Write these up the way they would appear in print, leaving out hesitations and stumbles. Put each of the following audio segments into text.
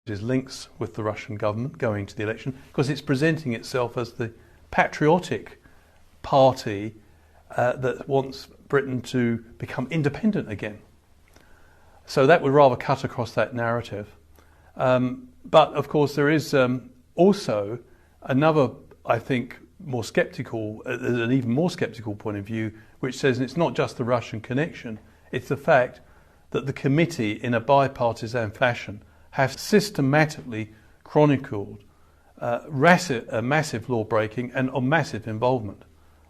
links with the Russian government going to the election because it's presenting itself as the patriotic party that wants Britain to become independent again. So that would rather cut across that narrative. But of course there is also another, I think, more sceptical, an even more sceptical point of view, which says it's not just the Russian connection, it's the fact that the committee, in a bipartisan fashion, have systematically chronicled massive law breaking and massive involvement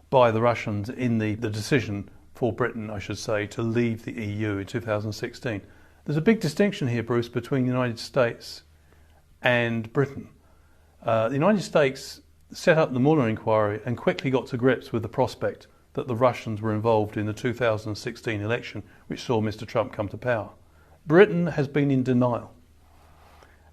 by the Russians in the decision for Britain, I should say, to leave the EU in 2016. There's a big distinction here, Bruce, between the United States and Britain. The United States set up the Mueller inquiry and quickly got to grips with the prospect that the Russians were involved in the 2016 election, which saw Mr. Trump come to power. Britain has been in denial.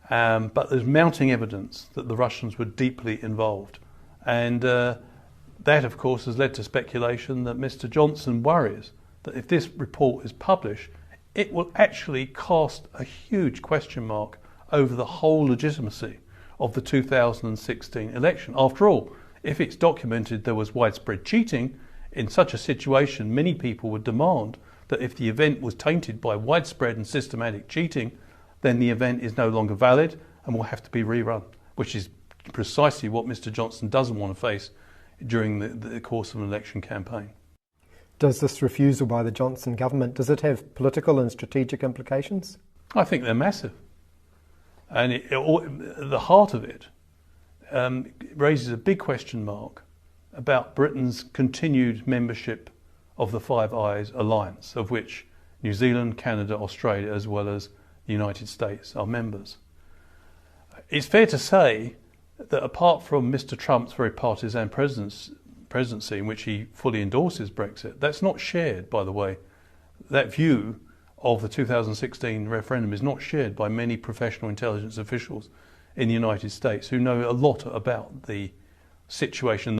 But there's mounting evidence that the Russians were deeply involved. And that, of course, has led to speculation that Mr. Johnson worries that if this report is published, it will actually cast a huge question mark over the whole legitimacy of the 2016 election. After all, if it's documented there was widespread cheating, in such a situation, many people would demand that if the event was tainted by widespread and systematic cheating, then the event is no longer valid and will have to be rerun, which is precisely what Mr. Johnson doesn't want to face during the course of an election campaign. Does this refusal by the Johnson government, does it have political and strategic implications? I think they're massive. And the heart of it raises a big question mark about Britain's continued membership of the Five Eyes alliance, of which New Zealand, Canada, Australia, as well as the United States are members. It's fair to say that apart from Mr. Trump's very partisan presidency in which he fully endorses Brexit, that's not shared, by the way. That view of the 2016 referendum is not shared by many professional intelligence officials in the United States who know a lot about the situation